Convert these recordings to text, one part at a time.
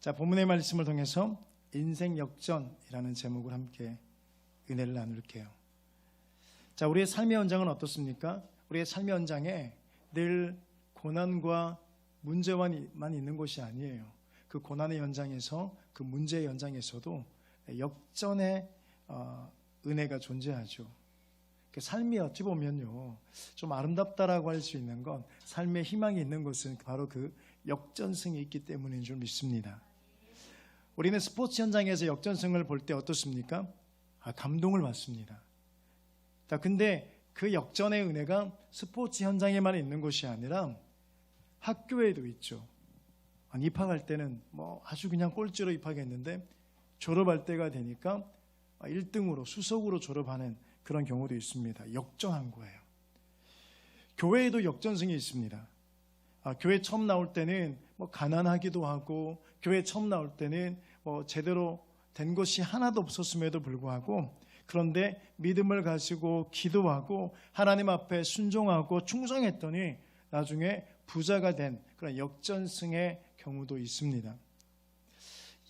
자, 본문의 말씀을 통해서 인생 역전이라는 제목을 함께 은혜를 나눌게요. 자, 우리의 삶의 현장은 어떻습니까? 우리의 삶의 현장에 늘 고난과 문제만 있는 것이 아니에요. 그 고난의 현장에서, 그 문제의 현장에서도 역전의 은혜가 존재하죠. 삶이 어찌 보면요, 좀 아름답다라고 할 수 있는 건, 삶의 희망이 있는 것은 바로 그 역전승이 있기 때문인 줄 믿습니다. 우리는 스포츠 현장에서 역전승을 볼 때 어떻습니까? 감동을 받습니다. 근데 그 역전의 은혜가 스포츠 현장에만 있는 것이 아니라 학교에도 있죠. 입학할 때는 아주 그냥 꼴찌로 입학했는데 졸업할 때가 되니까 1등으로 수석으로 졸업하는 그런 경우도 있습니다. 역전한 거예요. 교회에도 역전승이 있습니다. 교회 처음 나올 때는 가난하기도 하고, 교회 처음 나올 때는 제대로 된 것이 하나도 없었음에도 불구하고, 그런데 믿음을 가지고 기도하고 하나님 앞에 순종하고 충성했더니 나중에 부자가 된 그런 역전승의 경우도 있습니다.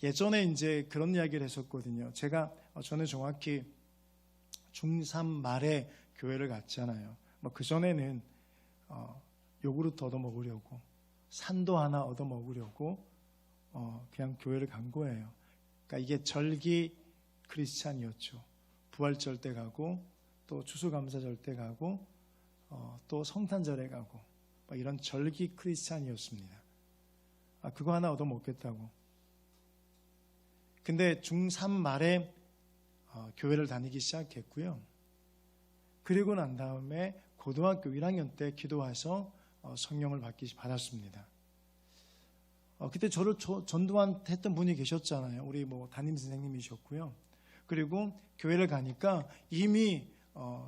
예전에 이제 그런 이야기를 했었거든요. 저는 정확히 중3 말에 교회를 갔잖아요. 그 전에는 요구르트 얻어 먹으려고, 산도 하나 얻어 먹으려고 그냥 교회를 간 거예요. 그러니까 이게 절기 크리스찬이었죠. 부활절 때 가고, 또 추수감사절 때 가고, 또 성탄절에 가고, 이런 절기 크리스찬이었습니다. 그거 하나 얻어 먹겠다고. 근데 중3 말에 교회를 다니기 시작했고요. 그리고 난 다음에 고등학교 1학년 때 기도해서 성령을 받았습니다. 그때 저를 전도했던 분이 계셨잖아요. 우리 담임 선생님이셨고요. 그리고 교회를 가니까 이미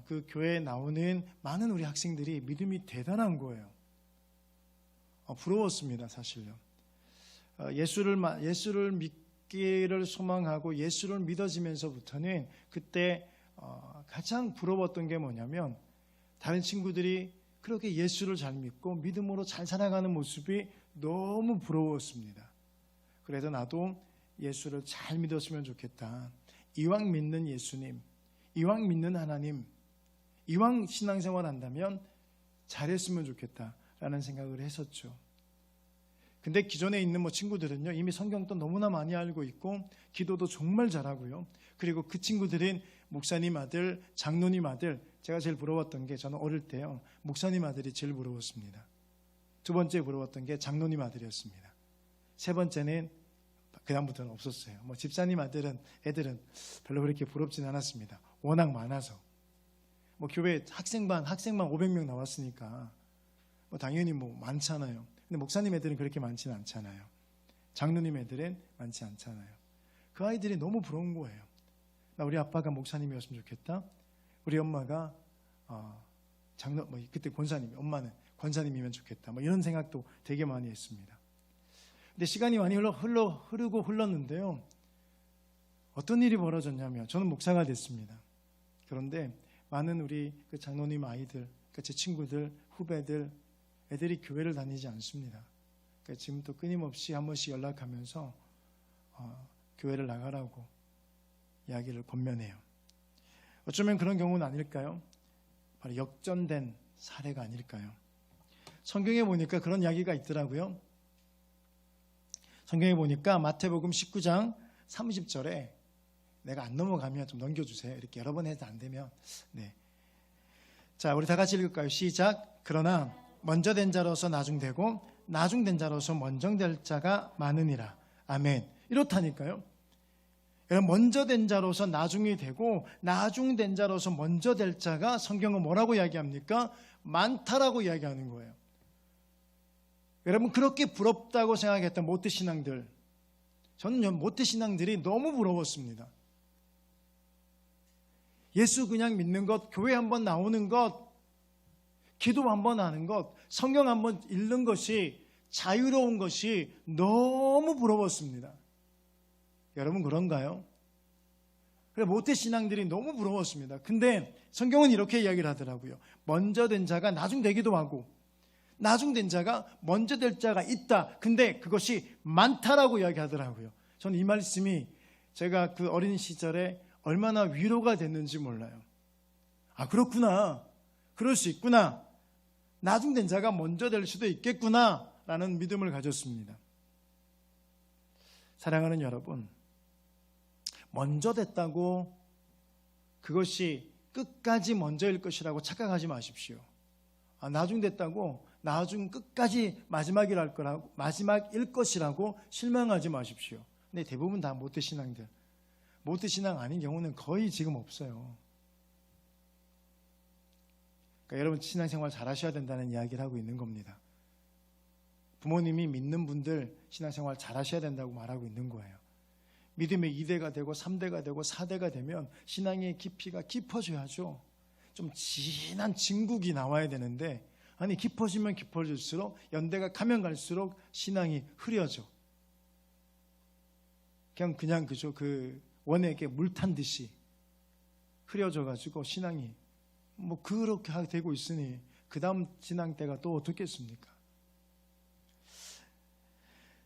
그 교회에 나오는 많은 우리 학생들이 믿음이 대단한 거예요. 부러웠습니다, 사실요. 예수를 믿기를 소망하고 예수를 믿어지면서부터는 그때 가장 부러웠던 게 뭐냐면, 다른 친구들이 그렇게 예수를 잘 믿고 믿음으로 잘 살아가는 모습이 너무 부러웠습니다. 그래서 나도 예수를 잘 믿었으면 좋겠다. 이왕 믿는 예수님, 이왕 믿는 하나님, 이왕 신앙생활 한다면 잘했으면 좋겠다라는 생각을 했었죠. 근데 기존에 있는 친구들은요, 이미 성경도 너무나 많이 알고 있고 기도도 정말 잘하고요. 그리고 그 친구들은 목사님 아들, 장로님 아들, 제가 제일 부러웠던 게, 저는 어릴 때요, 목사님 아들이 제일 부러웠습니다. 두 번째 부러웠던 게 장로님 아들이었습니다. 세 번째는 그 다음부터는 없었어요. 집사님 애들은 별로 그렇게 부럽진 않았습니다. 워낙 많아서. 교회 학생만 500명 나왔으니까 당연히 많잖아요. 근데 목사님 애들은 그렇게 많지는 않잖아요. 장로님 애들은 많지 않잖아요. 그 아이들이 너무 부러운 거예요. 나 우리 아빠가 목사님이었으면 좋겠다. 우리 엄마가 그때 권사님, 엄마는 권사님이면 좋겠다. 이런 생각도 되게 많이 했습니다. 근데 시간이 많이 흐르고 흘렀는데요. 어떤 일이 벌어졌냐면, 저는 목사가 됐습니다. 그런데 많은 우리 그 장로님 아이들, 제 친구들, 후배들, 애들이 교회를 다니지 않습니다. 지금도 끊임없이 한 번씩 연락하면서 교회를 나가라고 이야기를 권면해요. 어쩌면 그런 경우는 아닐까요? 바로 역전된 사례가 아닐까요? 성경에 보니까 그런 이야기가 있더라고요. 성경에 보니까 마태복음 19장 30절에, 내가 안 넘어가면 좀 넘겨주세요. 이렇게 여러 번 해도 안 되면. 네. 자, 우리 다 같이 읽을까요? 시작. 그러나 먼저 된 자로서 나중되고 나중된 자로서 먼저 될 자가 많으니라. 아멘. 이렇다니까요. 여러분, 먼저 된 자로서 나중이 되고 나중된 자로서 먼저 될 자가, 성경은 뭐라고 이야기합니까? 많다라고 이야기하는 거예요. 여러분, 그렇게 부럽다고 생각했던 모태신앙들, 저는 모태신앙들이 너무 부러웠습니다. 예수 그냥 믿는 것, 교회 한번 나오는 것, 기도 한번 하는 것, 성경 한번 읽는 것이, 자유로운 것이 너무 부러웠습니다. 여러분, 그런가요? 그래, 모태신앙들이 너무 부러웠습니다. 근데 성경은 이렇게 이야기를 하더라고요. 먼저 된 자가 나중 되기도 하고, 나중된 자가 먼저 될 자가 있다. 근데 그것이 많다라고 이야기하더라고요. 저는 이 말씀이 제가 그 어린 시절에 얼마나 위로가 됐는지 몰라요. 아, 그렇구나. 그럴 수 있구나. 나중된 자가 먼저 될 수도 있겠구나 라는 믿음을 가졌습니다. 사랑하는 여러분, 먼저 됐다고 그것이 끝까지 먼저일 것이라고 착각하지 마십시오. 아, 나중 됐다고 나중 끝까지 마지막일 것이라고 실망하지 마십시오. 근데 대부분 다 모태신앙들, 모태신앙 아닌 경우는 거의 지금 없어요. 그러니까 여러분 신앙생활 잘 하셔야 된다는 이야기를 하고 있는 겁니다. 부모님이 믿는 분들 신앙생활 잘 하셔야 된다고 말하고 있는 거예요. 믿음의 2대가 되고 3대가 되고 4대가 되면 신앙의 깊이가 깊어져야죠. 좀 진한 진국이 나와야 되는데, 아니 깊어지면 깊어질수록 연대가 가면 갈수록 신앙이 흐려져. 그냥 그저 그 원액에 물 탄 듯이 흐려져 가지고 신앙이 뭐 그렇게 되고 있으니 그 다음 신앙 때가 또 어떻겠습니까?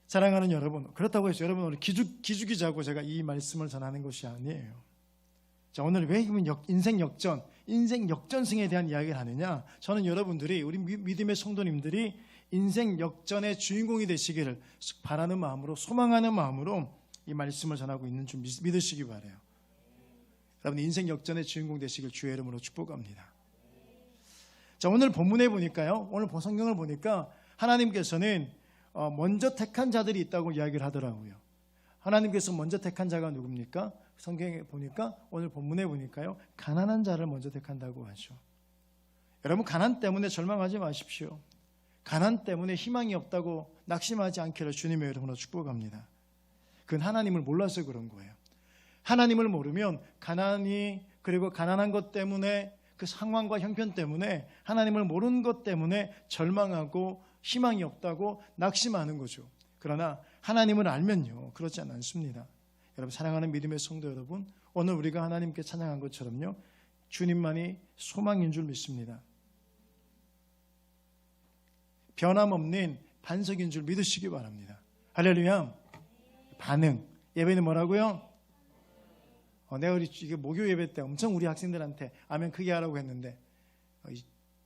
사랑하는 여러분, 그렇다고 해서 여러분 오늘 기죽이자고 제가 이 말씀을 전하는 것이 아니에요. 자, 오늘 왜 인생 역전승에 대한 이야기를 하느냐? 저는 여러분들이, 우리 믿음의 성도님들이 인생 역전의 주인공이 되시기를 바라는 마음으로, 소망하는 마음으로 이 말씀을 전하고 있는 줄 믿으시기 바라요. 여러분 인생 역전의 주인공 되시길 주의 이름으로 축복합니다. 자, 오늘 본문에 보니까요, 오늘 성경을 보니까 하나님께서는 먼저 택한 자들이 있다고 이야기를 하더라고요. 하나님께서 먼저 택한 자가 누굽니까? 성경에 보니까, 오늘 본문에 보니까요, 가난한 자를 먼저 택한다고 하죠. 여러분 가난 때문에 절망하지 마십시오. 가난 때문에 희망이 없다고 낙심하지 않기를 주님의 이름으로 축복합니다. 그건 하나님을 몰라서 그런 거예요. 하나님을 모르면 그리고 가난한 것 때문에, 그 상황과 형편 때문에, 하나님을 모르는 것 때문에 절망하고 희망이 없다고 낙심하는 거죠. 그러나 하나님을 알면요, 그렇지 않습니다. 여러분 사랑하는 믿음의 성도 여러분, 오늘 우리가 하나님께 찬양한 것처럼요, 주님만이 소망인 줄 믿습니다. 변함없는 반석인 줄 믿으시기 바랍니다. 할렐루야. 반응. 예배는 뭐라고요? 내가 이게 목요 예배 때 엄청 우리 학생들한테 아멘 크게 하라고 했는데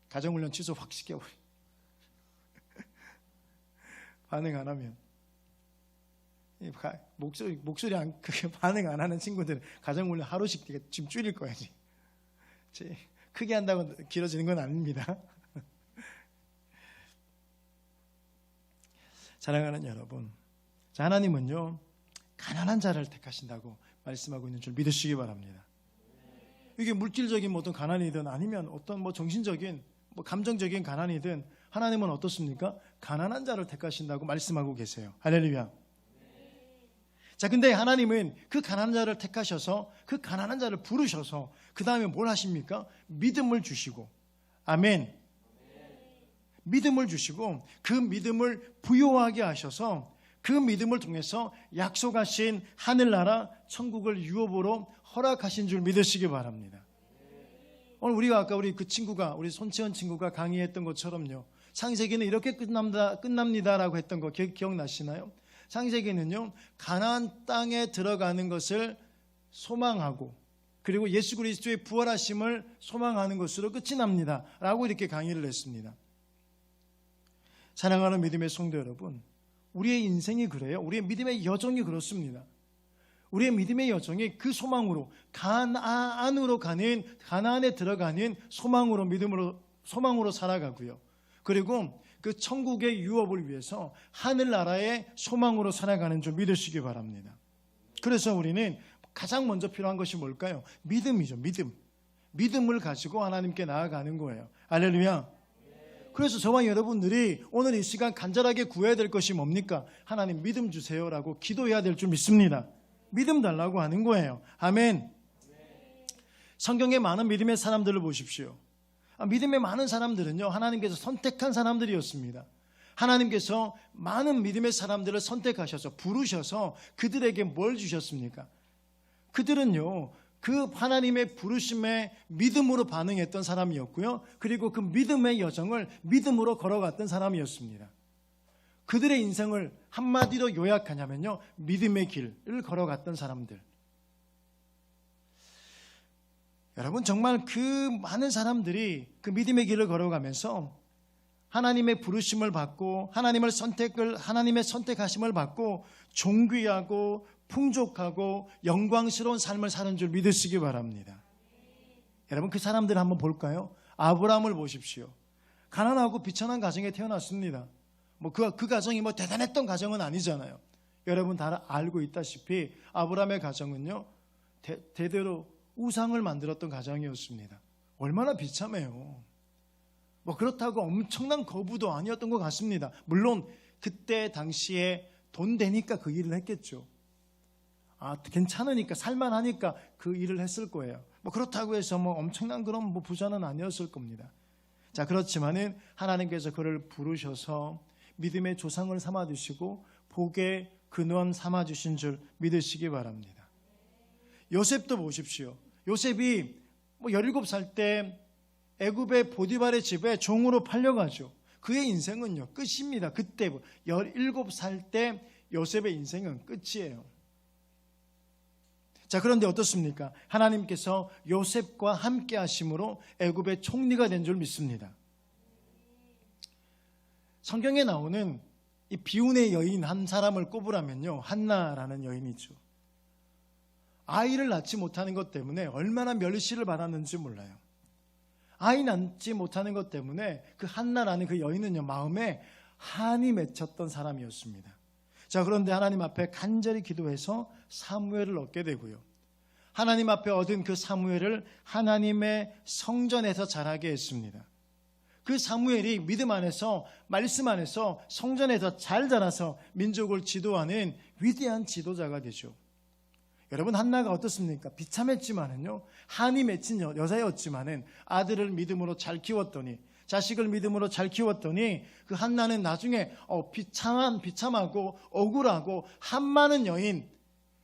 가정훈련 취소 확 시켜버려. 반응 안 하면, 목소리 안 크게 반응 안 하는 친구들은 가정훈련 하루씩 지금 줄일 거야지. 크게 한다고 길어지는 건 아닙니다. 사랑하는 여러분, 자, 하나님은요 가난한 자를 택하신다고 말씀하고 있는 줄 믿으시기 바랍니다. 이게 물질적인 어떤 가난이든 아니면 어떤 정신적인 감정적인 가난이든 하나님은 어떻습니까? 가난한 자를 택하신다고 말씀하고 계세요. 할렐루야. 자, 근데 하나님은 그 가난한 자를 택하셔서 그 가난한 자를 부르셔서 그 다음에 뭘 하십니까? 믿음을 주시고, 아멘. 믿음을 주시고 그 믿음을 부요하게 하셔서 그 믿음을 통해서 약속하신 하늘나라 천국을 유업으로 허락하신 줄 믿으시기 바랍니다. 오늘 우리가 아까 우리 손채원 친구가 강의했던 것처럼요, 창세기는 이렇게 끝납니다라고 했던 거 기억나시나요? 창세기는요, 가나안 땅에 들어가는 것을 소망하고 그리고 예수 그리스도의 부활하심을 소망하는 것으로 끝이 납니다 라고 이렇게 강의를 했습니다. 사랑하는 믿음의 성도 여러분, 우리의 인생이 그래요. 우리의 믿음의 여정이 그렇습니다. 우리의 믿음의 여정이 그 소망으로, 가나안에 들어가는 소망으로, 소망으로 살아가고요. 그리고 그 천국의 유업을 위해서 하늘나라의 소망으로 살아가는 줄 믿으시기 바랍니다. 그래서 우리는 가장 먼저 필요한 것이 뭘까요? 믿음이죠. 믿음을 가지고 하나님께 나아가는 거예요. 할렐루야. 그래서 저와 여러분들이 오늘 이 시간 간절하게 구해야 될 것이 뭡니까? 하나님 믿음 주세요라고 기도해야 될 줄 믿습니다. 믿음 달라고 하는 거예요. 아멘. 성경의 많은 믿음의 사람들을 보십시오. 믿음의 많은 사람들은요, 하나님께서 선택한 사람들이었습니다. 하나님께서 많은 믿음의 사람들을 선택하셔서 부르셔서 그들에게 뭘 주셨습니까? 그들은요, 그 하나님의 부르심에 믿음으로 반응했던 사람이었고요. 그리고 그 믿음의 여정을 믿음으로 걸어갔던 사람이었습니다. 그들의 인생을 한마디로 요약하냐면요, 믿음의 길을 걸어갔던 사람들. 여러분, 정말 그 많은 사람들이 그 믿음의 길을 걸어가면서 하나님의 부르심을 받고 하나님의 선택하심을 받고 존귀하고 풍족하고 영광스러운 삶을 사는 줄 믿으시기 바랍니다. 여러분, 그 사람들을 한번 볼까요? 아브라함을 보십시오. 가난하고 비천한 가정에 태어났습니다. 그 가정이 대단했던 가정은 아니잖아요. 여러분 다 알고 있다시피 아브라함의 가정은요, 대대로 우상을 만들었던 가정이었습니다. 얼마나 비참해요. 그렇다고 엄청난 거부도 아니었던 것 같습니다. 물론 그때 당시에 돈 되니까 그 일을 했겠죠. 괜찮으니까, 살만하니까 그 일을 했을 거예요. 그렇다고 해서 엄청난 그런 부자는 아니었을 겁니다. 자, 그렇지만은 하나님께서 그를 부르셔서 믿음의 조상을 삼아주시고 복의 근원 삼아주신 줄 믿으시기 바랍니다. 요셉도 보십시오. 요셉이 17살 때 애굽의 보디발의 집에 종으로 팔려가죠. 그의 인생은요, 끝입니다. 그때 17살 때 요셉의 인생은 끝이에요. 자, 그런데 어떻습니까? 하나님께서 요셉과 함께 하심으로 애굽의 총리가 된 줄 믿습니다. 성경에 나오는 이 비운의 여인 한 사람을 꼽으라면요, 한나라는 여인이죠. 아이를 낳지 못하는 것 때문에 얼마나 멸시를 받았는지 몰라요. 아이 낳지 못하는 것 때문에 그 한나라는 그 여인은요, 마음에 한이 맺혔던 사람이었습니다. 자, 그런데 하나님 앞에 간절히 기도해서 사무엘을 얻게 되고요, 하나님 앞에 얻은 그 사무엘을 하나님의 성전에서 자라게 했습니다. 그 사무엘이 믿음 안에서, 말씀 안에서, 성전에서 잘 자라서 민족을 지도하는 위대한 지도자가 되죠. 여러분, 한나가 어떻습니까? 비참했지만은요, 한이 맺힌 여자였지만은 아들을 믿음으로 잘 키웠더니, 자식을 믿음으로 잘 키웠더니 그 한나는 나중에 비참하고 억울하고 한많은 여인,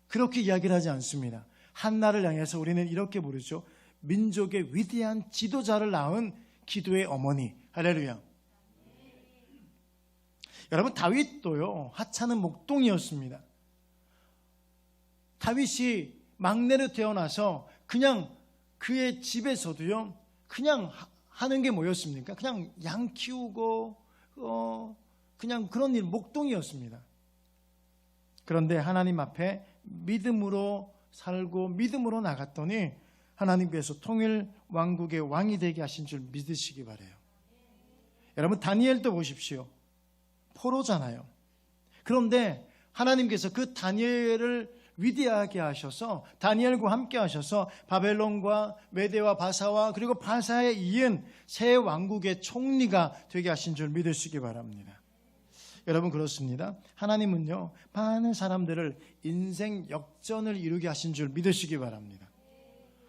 그렇게 이야기를 하지 않습니다. 한나를 향해서 우리는 이렇게 부르죠. 민족의 위대한 지도자를 낳은 기도의 어머니. 할렐루야. 여러분, 다윗도요, 하찮은 목동이었습니다. 다윗이 막내로 태어나서 그냥 그의 집에서도요, 그냥 하는 게 뭐였습니까? 그냥 양 키우고 그냥 그런 일, 목동이었습니다. 그런데 하나님 앞에 믿음으로 살고 믿음으로 나갔더니 하나님께서 통일 왕국의 왕이 되게 하신 줄 믿으시기 바라요. 여러분, 다니엘도 보십시오. 포로잖아요. 그런데 하나님께서 그 다니엘을 위대하게 하셔서, 다니엘과 함께 하셔서 바벨론과 메대와 바사와 그리고 바사에 이은 새 왕국의 총리가 되게 하신 줄 믿으시기 바랍니다. 여러분, 그렇습니다. 하나님은요, 많은 사람들을 인생 역전을 이루게 하신 줄 믿으시기 바랍니다.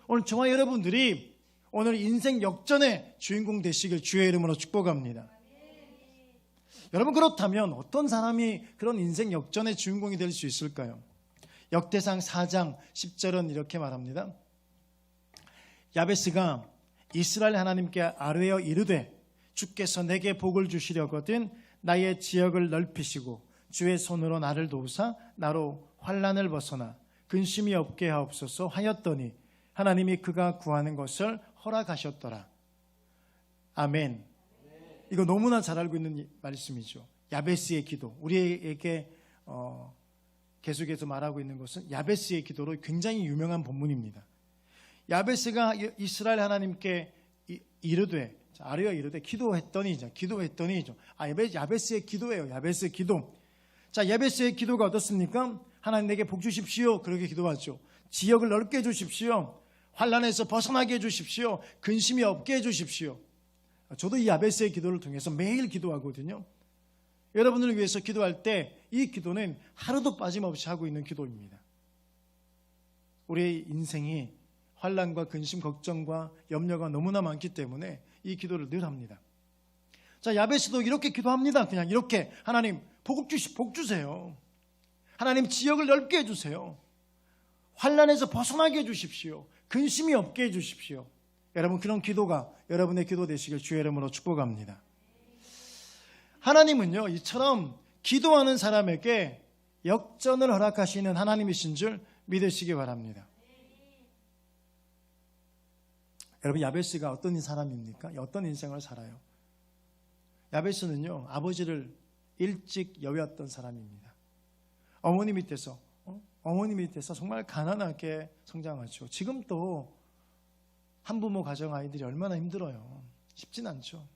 오늘 저와 여러분들이 오늘 인생 역전의 주인공 되시길 주의 이름으로 축복합니다. 여러분, 그렇다면 어떤 사람이 그런 인생 역전의 주인공이 될 수 있을까요? 역대상 4장 10절은 이렇게 말합니다. 야베스가 이스라엘 하나님께 아뢰어 이르되 주께서 내게 복을 주시려거든 나의 지역을 넓히시고 주의 손으로 나를 도우사 나로 환난을 벗어나 근심이 없게 하옵소서 하였더니 하나님이 그가 구하는 것을 허락하셨더라. 아멘. 이거 너무나 잘 알고 있는 말씀이죠. 야베스의 기도. 우리에게 계속해서 말하고 있는 것은 야베스의 기도로 굉장히 유명한 본문입니다. 야베스가 이스라엘 하나님께 이르되, 아뢰어 이르되 기도했더니죠. 야베스의 기도예요. 야베스의 기도. 자, 야베스의 기도가 어떻습니까? 하나님 내게 복 주십시오. 그렇게 기도하죠. 지역을 넓게 해주십시오. 환난에서 벗어나게 해주십시오. 근심이 없게 해주십시오. 저도 이 야베스의 기도를 통해서 매일 기도하거든요. 여러분을 위해서 기도할 때 이 기도는 하루도 빠짐없이 하고 있는 기도입니다. 우리의 인생이 환난과 근심, 걱정과 염려가 너무나 많기 때문에 이 기도를 늘 합니다. 자, 야베스도 이렇게 기도합니다. 그냥 이렇게, 하나님 복 주세요. 하나님 지역을 넓게 해주세요. 환난에서 벗어나게 해주십시오. 근심이 없게 해주십시오. 여러분, 그런 기도가 여러분의 기도 되시길 주의 이름으로 축복합니다. 하나님은요, 이처럼 기도하는 사람에게 역전을 허락하시는 하나님이신 줄 믿으시기 바랍니다. 여러분, 야베스가 어떤 사람입니까? 어떤 인생을 살아요? 야베스는요, 아버지를 일찍 여겼던 사람입니다. 어머니 밑에서 정말 가난하게 성장하죠. 지금도 한부모 가정 아이들이 얼마나 힘들어요. 쉽진 않죠.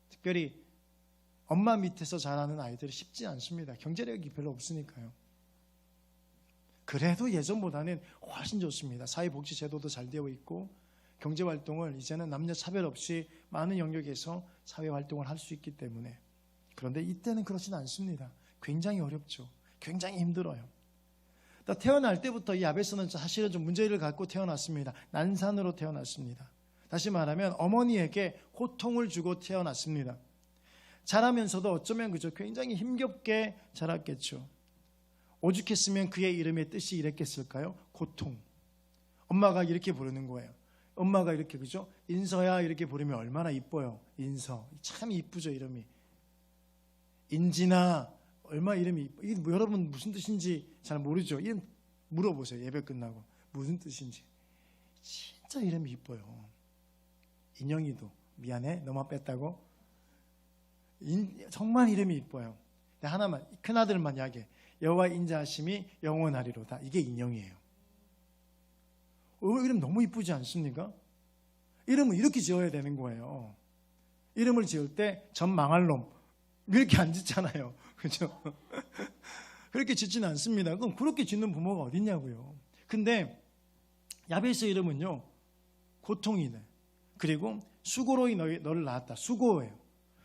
특별히 엄마 밑에서 자라는 아이들이 쉽지 않습니다. 경제력이 별로 없으니까요. 그래도 예전보다는 훨씬 좋습니다. 사회복지제도도 잘 되어 있고 경제활동을 이제는 남녀 차별 없이 많은 영역에서 사회활동을 할 수 있기 때문에. 그런데 이때는 그렇진 않습니다. 굉장히 어렵죠. 굉장히 힘들어요. 태어날 때부터 이 야베스는 사실은 좀 문제를 갖고 태어났습니다. 난산으로 태어났습니다. 다시 말하면 어머니에게 고통을 주고 태어났습니다. 자라면서도 어쩌면 그저 굉장히 힘겹게 자랐겠죠. 오죽했으면 그의 이름의 뜻이 이랬겠을까요? 고통. 엄마가 이렇게 부르는 거예요. 엄마가 이렇게, 그죠? 인서야 이렇게 부르면 얼마나 이뻐요. 인서. 참 이쁘죠, 이름이. 인진아, 얼마 이름이 이뻐. 이게 여러분 무슨 뜻인지 잘 모르죠? 이름 물어보세요. 예배 끝나고. 무슨 뜻인지. 진짜 이름이 이뻐요. 인영이도. 미안해, 너만 뺐다고. 정말 이름이 이뻐요. 하나만, 큰아들만 이야기해. 여호와 인자하심이 영원하리로다. 이게 인영이에요. 이름 너무 이쁘지 않습니까? 이름은 이렇게 지어야 되는 거예요. 이름을 지을 때 전 망할 놈 이렇게 안 짓잖아요. 그죠? 그렇게 짓지는 않습니다. 그럼 그렇게 짓는 부모가 어딨냐고요. 근데 야베스 이름은요, 고통이네. 그리고 수고로이 너를 낳았다. 수고예요.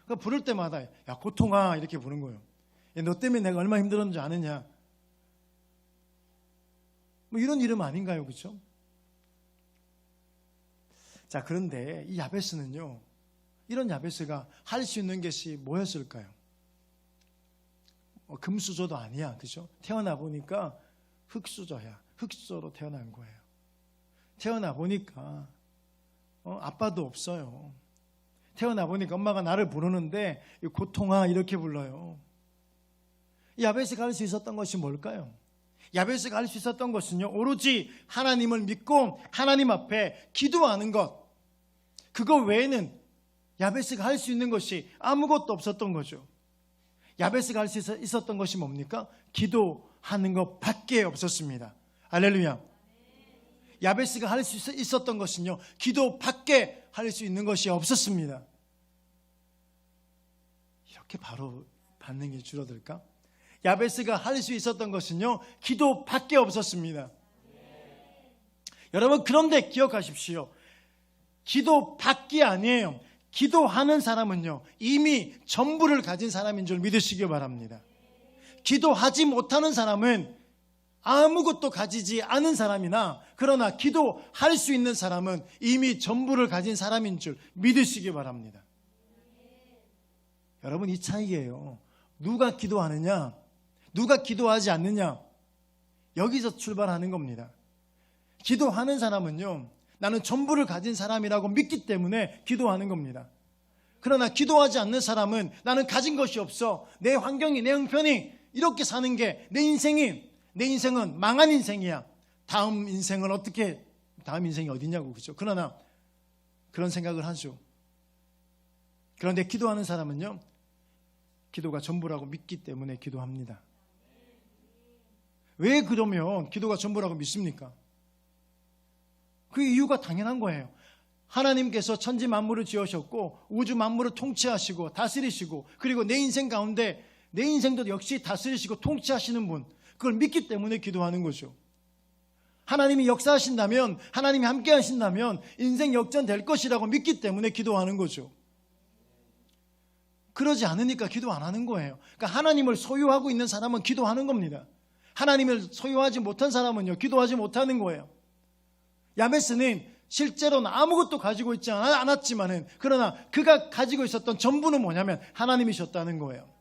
그러니까 부를 때마다 야 고통아 이렇게 부른 거예요. 야, 너 때문에 내가 얼마나 힘들었는지 아느냐. 뭐 이런 이름 아닌가요? 그렇죠? 자, 그런데 이 야베스는요, 이런 야베스가 할 수 있는 것이 뭐였을까요? 금수저도 아니야, 그죠? 태어나 보니까 흙수저야. 흙수저로 태어난 거예요. 태어나 보니까 아빠도 없어요. 태어나 보니까 엄마가 나를 부르는데 고통아 이렇게 불러요. 야베스가 할 수 있었던 것이 뭘까요? 야베스가 할 수 있었던 것은요, 오로지 하나님을 믿고 하나님 앞에 기도하는 것. 그거 외에는 야베스가 할 수 있는 것이 아무것도 없었던 거죠. 야베스가 할 수 있었던 것이 뭡니까? 기도하는 것밖에 없었습니다. 할렐루야. 야베스가 할 수 있었던 것은요, 기도밖에 할 수 있는 것이 없었습니다. 이렇게 바로 반응이 줄어들까? 야베스가 할 수 있었던 것은요, 기도밖에 없었습니다. 여러분, 그런데 기억하십시오. 기도밖이 아니에요. 기도하는 사람은요, 이미 전부를 가진 사람인 줄 믿으시기 바랍니다. 기도하지 못하는 사람은 아무것도 가지지 않은 사람이나, 그러나 기도할 수 있는 사람은 이미 전부를 가진 사람인 줄 믿으시기 바랍니다. 여러분, 이 차이예요. 누가 기도하느냐, 누가 기도하지 않느냐, 여기서 출발하는 겁니다. 기도하는 사람은요, 나는 전부를 가진 사람이라고 믿기 때문에 기도하는 겁니다. 그러나 기도하지 않는 사람은 나는 가진 것이 없어, 내 환경이, 내 형편이 이렇게 사는 게 내 인생은 망한 인생이야. 다음 인생이 어디냐고, 그렇죠? 그러나 그런 생각을 하죠. 그런데 기도하는 사람은요, 기도가 전부라고 믿기 때문에 기도합니다. 왜 그러면 기도가 전부라고 믿습니까? 그 이유가 당연한 거예요. 하나님께서 천지 만물을 지으셨고 우주 만물을 통치하시고 다스리시고, 그리고 내 인생 가운데 내 인생도 역시 다스리시고 통치하시는 분, 그걸 믿기 때문에 기도하는 거죠. 하나님이 역사하신다면, 하나님이 함께 하신다면 인생 역전될 것이라고 믿기 때문에 기도하는 거죠. 그러지 않으니까 기도 안 하는 거예요. 그러니까 하나님을 소유하고 있는 사람은 기도하는 겁니다. 하나님을 소유하지 못한 사람은요, 기도하지 못하는 거예요. 야베스는 실제로는 아무것도 가지고 있지 않았지만은, 그러나 그가 가지고 있었던 전부는 뭐냐면 하나님이셨다는 거예요.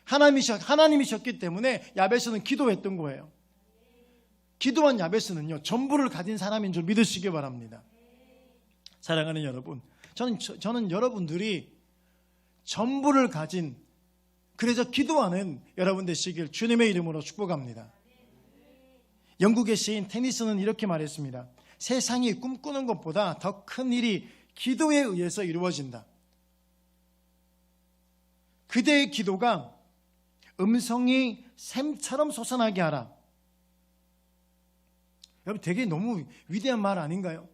하나님이셨기 때문에 야베스는 기도했던 거예요. 기도한 야베스는요, 전부를 가진 사람인 줄 믿으시기 바랍니다. 사랑하는 여러분, 저는 여러분들이 전부를 가진, 그래서 기도하는 여러분 되시길 주님의 이름으로 축복합니다. 영국의 시인 테니스는 이렇게 말했습니다. 세상이 꿈꾸는 것보다 더 큰 일이 기도에 의해서 이루어진다. 그대의 기도가 음성이 샘처럼 솟아나게 하라. 여러분, 되게 너무 위대한 말 아닌가요?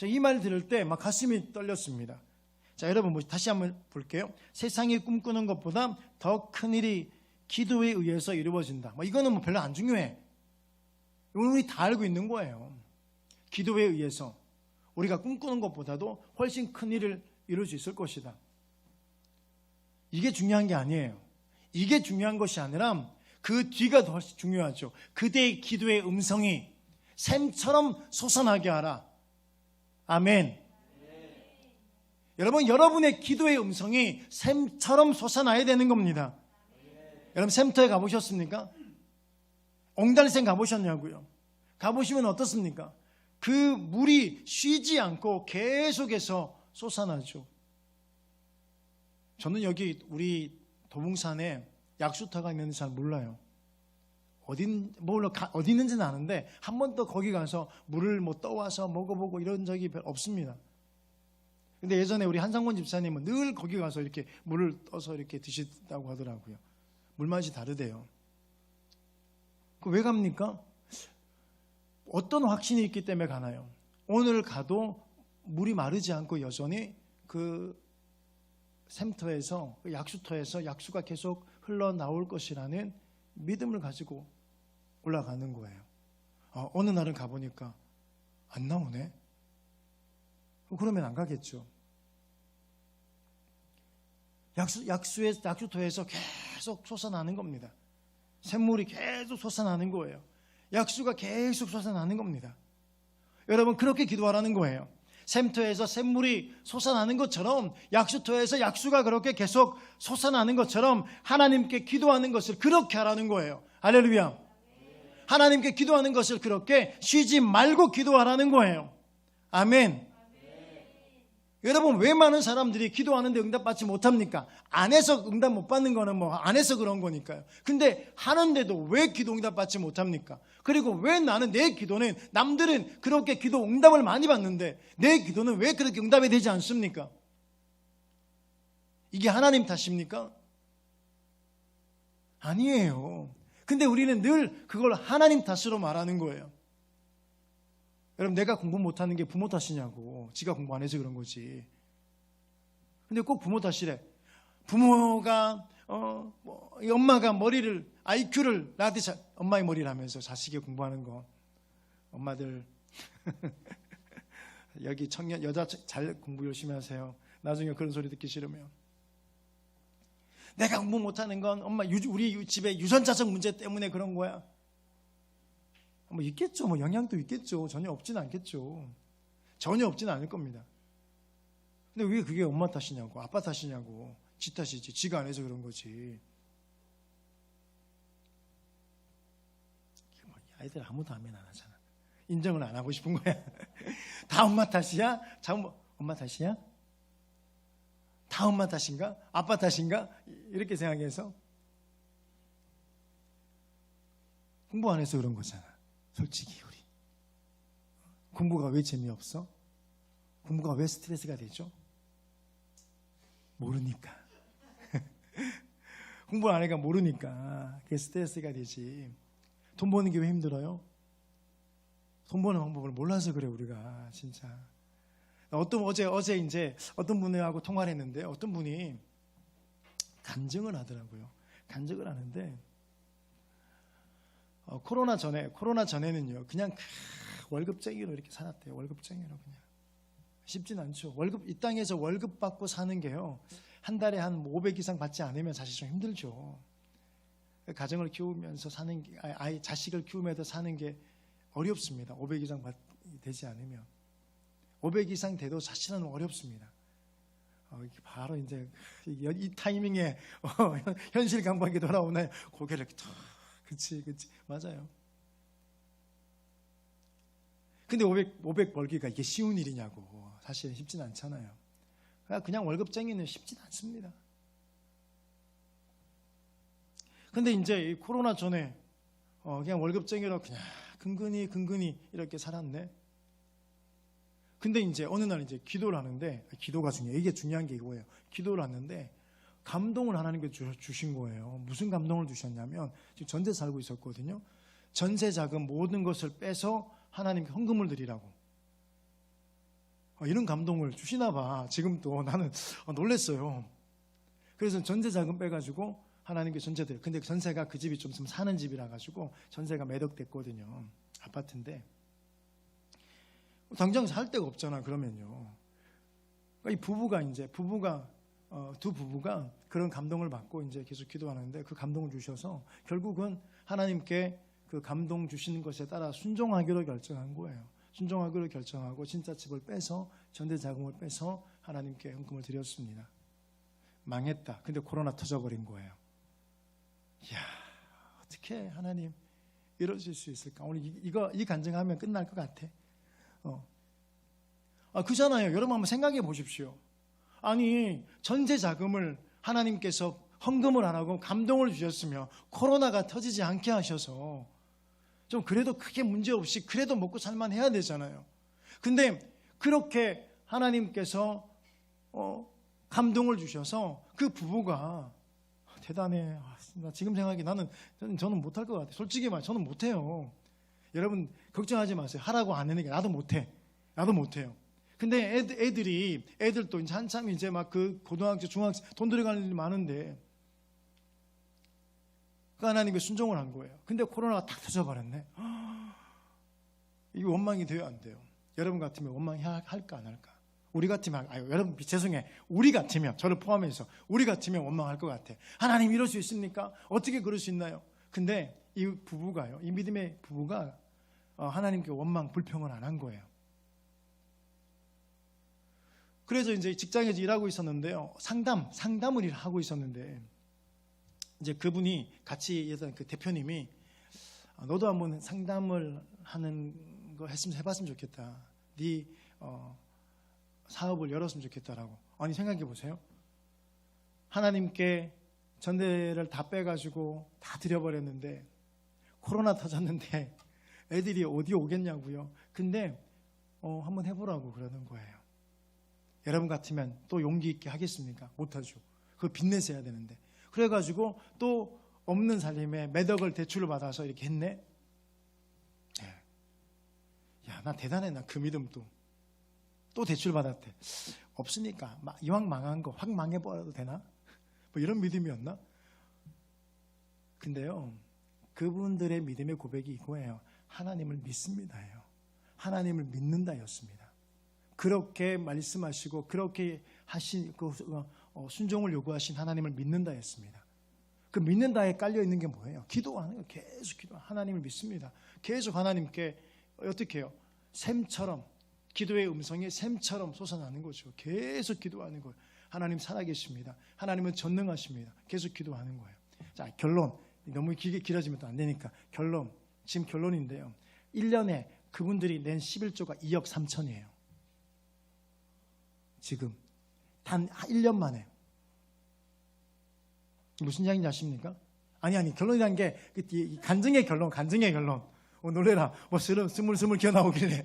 이 말 들을 때 막 가슴이 떨렸습니다. 자, 여러분 다시 한번 볼게요. 세상이 꿈꾸는 것보다 더 큰 일이 기도에 의해서 이루어진다. 이거는 별로 안 중요해. 이건 우리 다 알고 있는 거예요. 기도에 의해서 우리가 꿈꾸는 것보다도 훨씬 큰 일을 이룰 수 있을 것이다. 이게 중요한 게 아니에요. 이게 중요한 것이 아니라 그 뒤가 더 중요하죠. 그대의 기도의 음성이 샘처럼 솟아나게 하라. 아멘. 여러분, 여러분의 기도의 음성이 샘처럼 솟아나야 되는 겁니다. 여러분, 샘터에 가보셨습니까? 옹달샘 가보셨냐고요? 가보시면 어떻습니까? 그 물이 쉬지 않고 계속해서 솟아나죠. 저는 여기 우리 도봉산에 약수터가 있는지 잘 몰라요. 어디 있는지는 아는데 한 번도 거기 가서 물을 떠와서 먹어보고 이런 적이 별로 없습니다. 근데 예전에 우리 한상권 집사님은 늘 거기 가서 이렇게 물을 떠서 이렇게 드시다고 하더라고요. 물맛이 다르대요. 왜 갑니까? 어떤 확신이 있기 때문에 가나요? 오늘 가도 물이 마르지 않고 여전히 그 샘터에서, 그 약수터에서 약수가 계속 흘러나올 것이라는 믿음을 가지고 올라가는 거예요. 어느 날은 가보니까 안 나오네? 그러면 안 가겠죠. 약수터에서 계속 솟아나는 겁니다. 샘물이 계속 솟아나는 거예요. 약수가 계속 솟아나는 겁니다. 여러분, 그렇게 기도하라는 거예요. 샘터에서 샘물이 솟아나는 것처럼, 약수터에서 약수가 그렇게 계속 솟아나는 것처럼 하나님께 기도하는 것을 그렇게 하라는 거예요. 할렐루야. 하나님께 기도하는 것을 그렇게 쉬지 말고 기도하라는 거예요. 아멘. 여러분, 왜 많은 사람들이 기도하는데 응답받지 못합니까? 안에서 응답 못 받는 거는 안에서 그런 거니까요. 근데 하는데도 왜 기도 응답받지 못합니까? 그리고 왜 나는 내 기도는, 남들은 그렇게 기도 응답을 많이 받는데 내 기도는 왜 그렇게 응답이 되지 않습니까? 이게 하나님 탓입니까? 아니에요. 근데 우리는 늘 그걸 하나님 탓으로 말하는 거예요. 여러분, 내가 공부 못하는 게 부모 탓이냐고. 지가 공부 안 해서 그런 거지. 근데 꼭 부모 탓이래. 부모가 엄마가 머리를, IQ를 나한테 엄마의 머리라면서 자식이 공부하는 거. 엄마들 여기 청년 여자 잘 공부 열심히 하세요. 나중에 그런 소리 듣기 싫으면. 내가 공부 못하는 건 엄마 우리 집에 유전자적 문제 때문에 그런 거야. 있겠죠. 영향도 있겠죠. 전혀 없진 않겠죠. 전혀 없진 않을 겁니다. 근데 왜 그게 엄마 탓이냐고, 아빠 탓이냐고. 지 탓이지. 지가 안 해서 그런 거지. 아이들 아무도 아멘 안 하잖아. 인정을 안 하고 싶은 거야. 다 엄마 탓이야? 엄마 탓이야? 다 엄마 탓인가? 아빠 탓인가? 이렇게 생각해서 공부 안 해서 그런 거잖아. 솔직히 우리 공부가 왜 재미없어? 공부가 왜 스트레스가 되죠? 모르니까. 공부를 안 하니까 모르니까 그게 스트레스가 되지. 돈 버는 게 왜 힘들어요? 돈 버는 방법을 몰라서 그래. 우리가 진짜. 어제 이제 어떤 분하고 통화를 했는데 어떤 분이 간증을 하더라고요. 간증을 하는데 코로나 전에는요, 그냥 월급쟁이로 이렇게 살았대요. 월급쟁이로 그냥. 쉽진 않죠. 이 땅에서 월급 받고 사는 게요, 한 달에 한 500 이상 받지 않으면 사실 좀 힘들죠. 가정을 키우면서 사는 게, 아이 자식을 키우면서 사는 게 어렵습니다. 500 이상 되지 않으면. 500 이상 돼도 사실은 어렵습니다. 바로 이제 이 타이밍에 현실 감각이 돌아오나요? 고개를 이렇게 탁. 그치, 맞아요. 근데 500 벌기가 이게 쉬운 일이냐고. 사실 쉽진 않잖아요. 그냥 월급쟁이는 쉽진 않습니다. 근데 이제 이 코로나 전에 그냥 월급쟁이로 그냥 근근히 이렇게 살았네. 근데 이제 어느 날 이제 기도를 하는데, 기도가 중요해요. 이게 중요한 게 이거예요. 기도를 하는데 감동을 하나님께 주신 거예요. 무슨 감동을 주셨냐면, 지금 전세 살고 있었거든요. 전세 자금 모든 것을 빼서 하나님께 헌금을 드리라고. 이런 감동을 주시나 봐. 지금 또 나는 놀랬어요. 그래서 전세 자금 빼가지고 하나님께 전세 드려요. 근데 전세가 그 집이 좀 있으면 사는 집이라 가지고 전세가 매덕됐거든요. 아파트인데. 당장 살 데가 없잖아. 그러면요. 이 부부가 두 부부가 그런 감동을 받고 이제 계속 기도하는데, 그 감동을 주셔서 결국은 하나님께 그 감동 주시는 것에 따라 순종하기로 결정한 거예요. 순종하기로 결정하고 진짜 집을 빼서, 전세 자금을 빼서 하나님께 헌금을 드렸습니다. 망했다. 근데 코로나 터져버린 거예요. 이야, 어떻게 하나님 이러실 수 있을까? 오늘 이 간증하면 끝날 것 같아. 그잖아요. 여러분 한번 생각해 보십시오. 아니, 전세 자금을 하나님께서 헌금을 안 하고 감동을 주셨으며 코로나가 터지지 않게 하셔서 좀 그래도 크게 문제 없이 그래도 먹고 살만 해야 되잖아요. 근데 그렇게 하나님께서 감동을 주셔서 그 부부가 대단해. 지금 생각이 저는 못할 것 같아요. 솔직히 말해 저는 못해요. 여러분 걱정하지 마세요. 하라고 안 하는 게 나도 못해요. 근데 애들도 이제 한참 이제 막 그 고등학교, 중학생 돈 들어가는 일이 많은데 그 하나님께 순종을 한 거예요. 근데 코로나가 탁 터져버렸네. 이게 원망이 돼요, 안 돼요? 여러분 같으면 원망 할까 안 할까? 우리 같으면, 여러분 죄송해. 우리 같으면, 저를 포함해서 우리 같으면 원망할 것 같아. 하나님 이럴 수 있습니까? 어떻게 그럴 수 있나요? 근데 이 부부가요, 이 믿음의 부부가 하나님께 원망, 불평을 안 한 거예요. 그래서 이제 직장에서 일하고 있었는데요. 상담을 하고 있었는데, 이제 그분이 같이 일하던 그 대표님이 너도 한번 상담을 하는 거 해봤으면 좋겠다. 네 사업을 열었으면 좋겠다라고. 아니 생각해 보세요. 하나님께 전대를 다 빼가지고 다 드려버렸는데 코로나 터졌는데 애들이 어디 오겠냐고요. 근데 한번 해보라고 그러는 거예요. 여러분 같으면 또 용기 있게 하겠습니까? 못하죠. 그거 빚내서 해야 되는데. 그래가지고 또 없는 살림에 매덕을 대출을 받아서 이렇게 했네. 야, 나 대단해. 나 그 믿음 또 대출 받았대. 없으니까 이왕 망한 거 확 망해버려도 되나? 뭐 이런 믿음이었나? 근데요, 그분들의 믿음의 고백이 이거예요. 하나님을 믿습니다예요. 하나님을 믿는다였습니다. 그렇게 말씀하시고 그렇게 하신 순종을 요구하신 하나님을 믿는다였습니다. 그 믿는다에 깔려 있는 게 뭐예요? 기도하는 거. 계속 기도. 하나님을 믿습니다. 계속 하나님께 어떻게 해요? 샘처럼, 기도의 음성이 샘처럼 솟아나는 거죠. 계속 기도하는 거예요. 하나님 살아계십니다. 하나님은 전능하십니다. 계속 기도하는 거예요. 자, 결론. 너무 길어지면 또 안 되니까 지금 결론인데요. 1년에 그분들이 낸 11조가 2억 3천이에요. 지금 단 1년 만에. 무슨 이야기인지 아십니까? 아니 결론이란 게 간증의 결론. 놀래라. 뭐 스물스물 기어 나오길래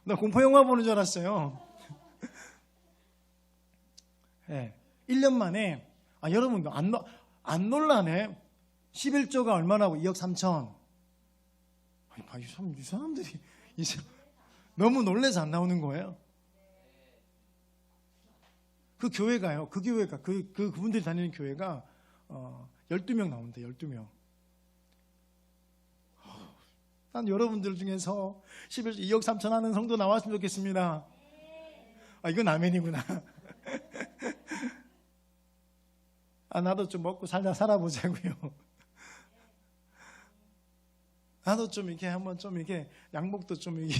나 공포 영화 보는 줄 알았어요. 네, 1년 만에 여러분 안 놀라네. 11조가 얼마나고 2억 3천. 이 사람들이 너무 놀래서 안 나오는 거예요. 그분들이 다니는 교회가 12명 나온대. 12명. 난 여러분들 중에서 2억 3천 하는 성도 나왔으면 좋겠습니다. 이건 아멘이구나. 나도 좀 먹고 살아보자고요. 나도 좀 이렇게 한번 좀 이렇게 양복도 좀 이렇게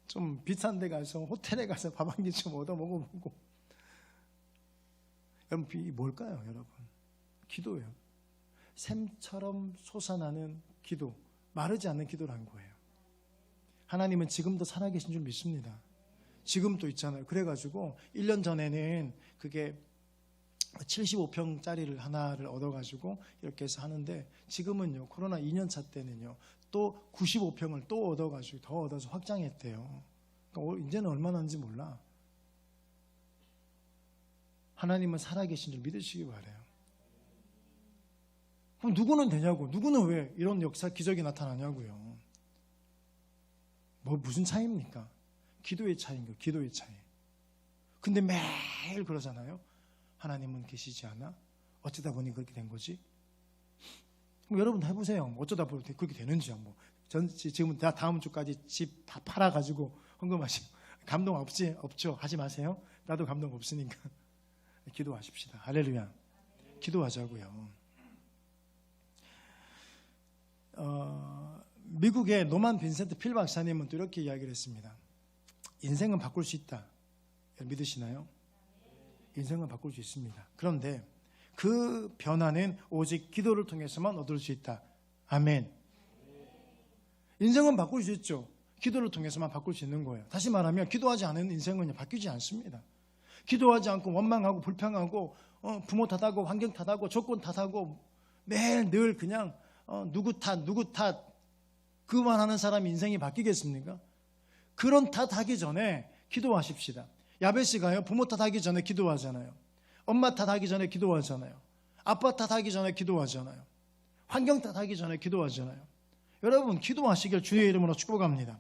좀 비싼 데 가서 호텔에 가서 밥 한 끼 좀 얻어 먹어보고. 여러분, 뭘까요, 여러분? 기도예요. 샘처럼 솟아나는 기도, 마르지 않는 기도를 한 거예요. 하나님은 지금도 살아계신 줄 믿습니다. 지금도 있잖아요. 그래가지고 1년 전에는 그게 75평짜리를 하나를 얻어가지고 이렇게 해서 하는데, 지금은요, 코로나 2년차 때는요, 또 95평을 또 얻어가지고 더 얻어서 확장했대요. 그러니까 이제는 얼마나 하는지 몰라. 하나님은 살아계신 줄 믿으시기 바라요. 그럼 누구는 되냐고, 누구는 왜 이런 역사, 기적이 나타나냐고요. 무슨 차이입니까? 기도의 차이인 거예요. 기도의 차이. 근데 매일 그러잖아요. 하나님은 계시지 않아? 어쩌다 보니 그렇게 된 거지? 그럼 여러분 해보세요. 어쩌다 보니 그렇게 되는지. 지금 다음 주까지 집 다 팔아가지고 헌금하시고 감동 없죠? 하지 마세요. 나도 감동 없으니까. 기도하십시다. 할렐루야. 기도하자고요. 미국의 노만 빈센트 필 박사님은 또 이렇게 이야기를 했습니다. 인생은 바꿀 수 있다. 믿으시나요? 인생은 바꿀 수 있습니다. 그런데 그 변화는 오직 기도를 통해서만 얻을 수 있다. 아멘. 인생은 바꿀 수 있죠. 기도를 통해서만 바꿀 수 있는 거예요. 다시 말하면 기도하지 않은 인생은 바뀌지 않습니다. 기도하지 않고 원망하고 불평하고 부모 탓하고 환경 탓하고 조건 탓하고 매일 늘 그냥 누구 탓 그만 하는 사람이 인생이 바뀌겠습니까? 그런 탓하기 전에 기도하십시다. 야베스가요, 부모 탓하기 전에 기도하잖아요. 엄마 탓하기 전에 기도하잖아요. 아빠 탓하기 전에 기도하잖아요. 환경 탓하기 전에 기도하잖아요. 여러분, 기도하시길 주의 이름으로 축복합니다.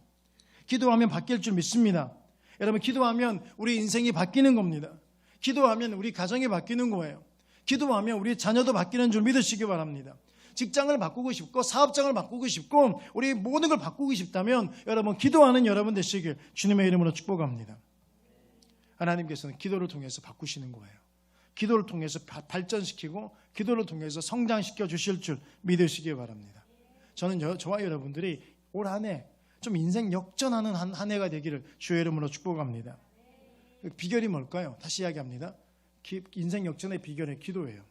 기도하면 바뀔 줄 믿습니다. 여러분, 기도하면 우리 인생이 바뀌는 겁니다. 기도하면 우리 가정이 바뀌는 거예요. 기도하면 우리 자녀도 바뀌는 줄 믿으시기 바랍니다. 직장을 바꾸고 싶고 사업장을 바꾸고 싶고 우리 모든 걸 바꾸고 싶다면 여러분, 기도하는 여러분 되시길 주님의 이름으로 축복합니다. 하나님께서는 기도를 통해서 바꾸시는 거예요. 기도를 통해서 발전시키고 기도를 통해서 성장시켜 주실 줄 믿으시기 바랍니다. 저는 저와 여러분들이 올 한 해 좀 인생 역전하는 한 해가 되기를 주의 이름으로 축복합니다. 비결이 뭘까요? 다시 이야기합니다. 인생 역전의 비결은 기도예요.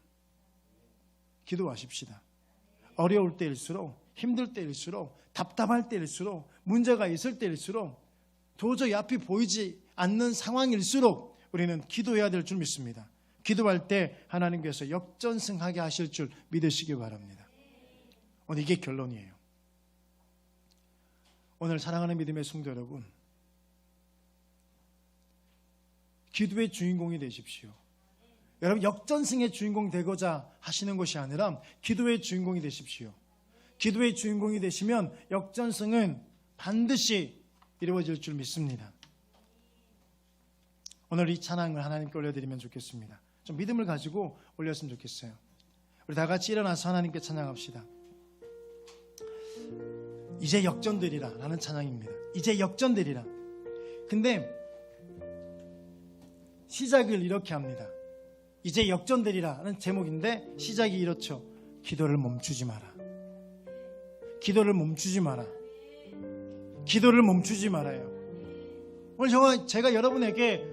기도하십시다. 어려울 때일수록, 힘들 때일수록, 답답할 때일수록, 문제가 있을 때일수록, 도저히 앞이 보이지 않는 상황일수록 우리는 기도해야 될 줄 믿습니다. 기도할 때 하나님께서 역전승하게 하실 줄 믿으시기 바랍니다. 오늘 이게 결론이에요. 오늘 사랑하는 믿음의 성도 여러분, 기도의 주인공이 되십시오. 여러분, 역전승의 주인공 되고자 하시는 것이 아니라 기도의 주인공이 되십시오. 기도의 주인공이 되시면 역전승은 반드시 이루어질 줄 믿습니다. 오늘 이 찬양을 하나님께 올려드리면 좋겠습니다. 좀 믿음을 가지고 올렸으면 좋겠어요. 우리 다 같이 일어나서 하나님께 찬양합시다. 이제 역전되리라 라는 찬양입니다. 이제 역전되리라. 근데 시작을 이렇게 합니다. 이제 역전되리라는 제목인데 시작이 이렇죠. 기도를 멈추지 마라. 기도를 멈추지 마라. 기도를 멈추지 말아요. 오늘 제가 여러분에게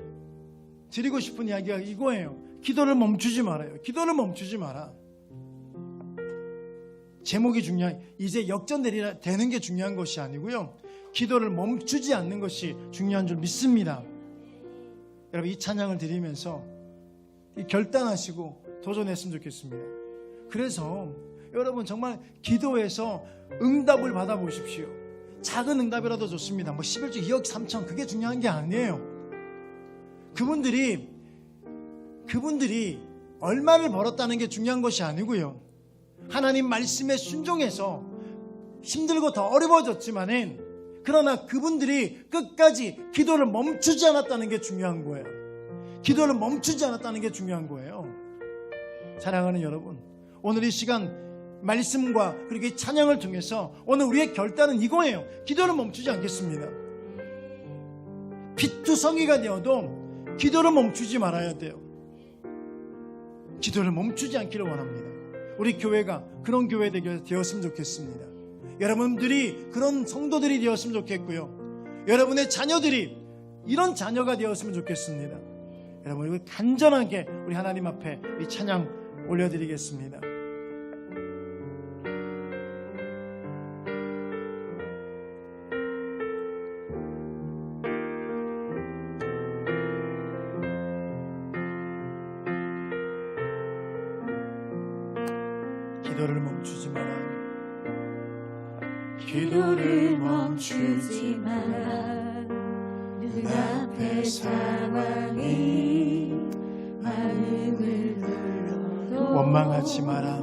드리고 싶은 이야기가 이거예요. 기도를 멈추지 말아요. 기도를 멈추지 마라. 제목이 중요한, 이제 역전되리라 되는 게 중요한 것이 아니고요. 기도를 멈추지 않는 것이 중요한 줄 믿습니다. 여러분, 이 찬양을 드리면서 결단하시고 도전했으면 좋겠습니다. 그래서 여러분 정말 기도해서 응답을 받아보십시오. 작은 응답이라도 좋습니다. 11조 2억 3천 그게 중요한 게 아니에요. 그분들이 얼마를 벌었다는 게 중요한 것이 아니고요. 하나님 말씀에 순종해서 힘들고 더 어려워졌지만은 그러나 그분들이 끝까지 기도를 멈추지 않았다는 게 중요한 거예요. 기도를 멈추지 않았다는 게 중요한 거예요. 사랑하는 여러분, 오늘 이 시간 말씀과 그리고 이 찬양을 통해서 오늘 우리의 결단은 이거예요. 기도를 멈추지 않겠습니다. 피투성이가 되어도 기도를 멈추지 말아야 돼요. 기도를 멈추지 않기를 원합니다. 우리 교회가 그런 교회 되었으면 좋겠습니다. 여러분들이 그런 성도들이 되었으면 좋겠고요. 여러분의 자녀들이 이런 자녀가 되었으면 좋겠습니다. 여러분, 우리 간절하게 우리 하나님 앞에 이 찬양 올려드리겠습니다. 기도를 멈추지 마라. 기도를 멈추지 마라. 눈앞의 상황이 마음을 눌러도 원망하지 마라.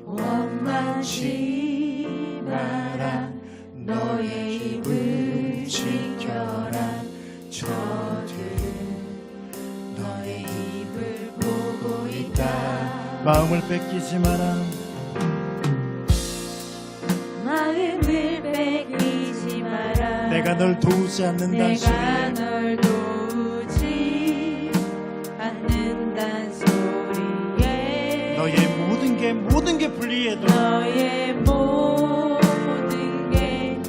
원망하지 마라. 너의 입을 지켜라. 저들은 너의 입을 보고 있다. 마음을 뺏기지 마라. 마음을 뺏기지 마라. 내가 널 도우지 않는다는 내가 소리에 널 도우지 않는단 소리에 너의 모든 게 불리해도 너의 모든 게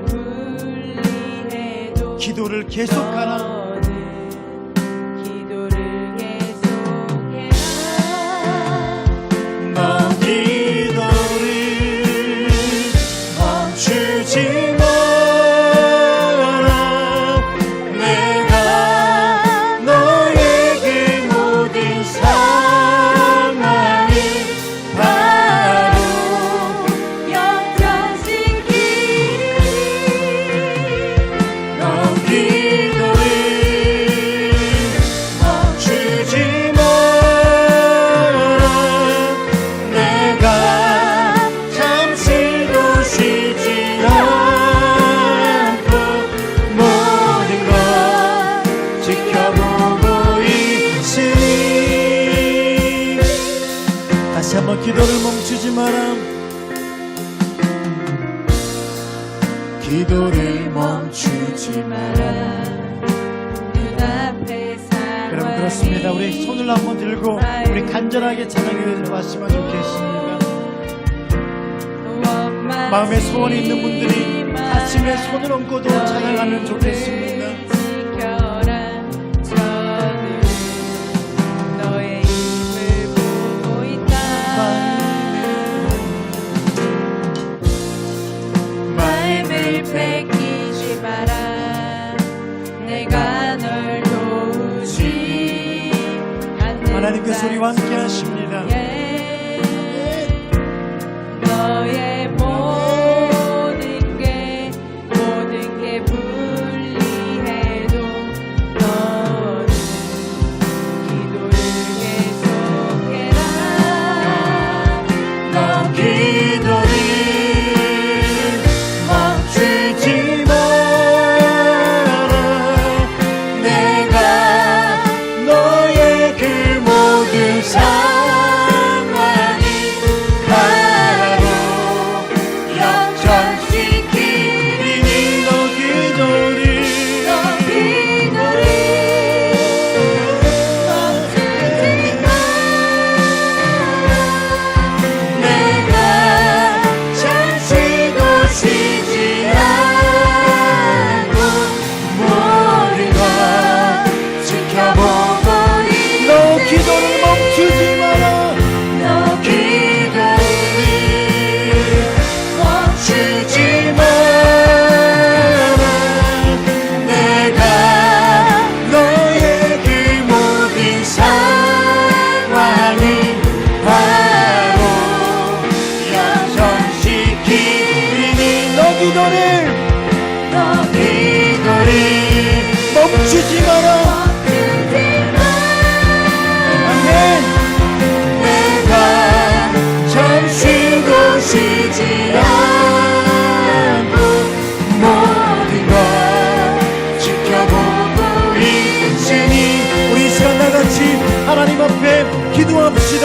불리해도 기도를 계속하라. 너는 기도를 계속해라. 너 기도를 멈추지 마라. 내가 너의 그 모든 상황을 바로 역전시키리. 너 기도를 멈추지 마라. 내가 잠시도 쉬지 않고 모든 것 지켜보고 있으니. 다시 한번 기도를 멈추지 마라. 기도를 멈추지 마라. 눈앞의 상황이 여러분 그렇습니다. 우리 손을 한번 들고 우리 간절하게 찬양해 주시면 좋겠습니다. 마음에 소원이 있는 분들이 가슴에 손을 얹고도 찬양하면 좋겠습니다. 지켜라. 저들은 너의 입을 보고 있다. 마음을 뺏기지 마라. 내가 널 도우지 않는다. 하나님께 소리와 함께 하십니다. 너의 모든 게 불리해도 너는 기도를 계속해라. 너 기도를 멈추지 마라. 내가 너의 그 모든 상황이 바로 역전시키리니. 너 기도를 멈추지 마. 내가 잠시도 쉬지 않고 모든 것 지켜보고 있으니. 너 기도를 멈추지 마라. 너 기도를 멈추지 마라. 내가 너의 그 모든 상황을 바로 역전시키리니. 너 기도를 멈추지 마라. 아멘. 내가 잠시도 쉬지 않고 모든 것 지켜보고 있으니. 우리 이 시간 나같이 하나님 앞에 기도합시다.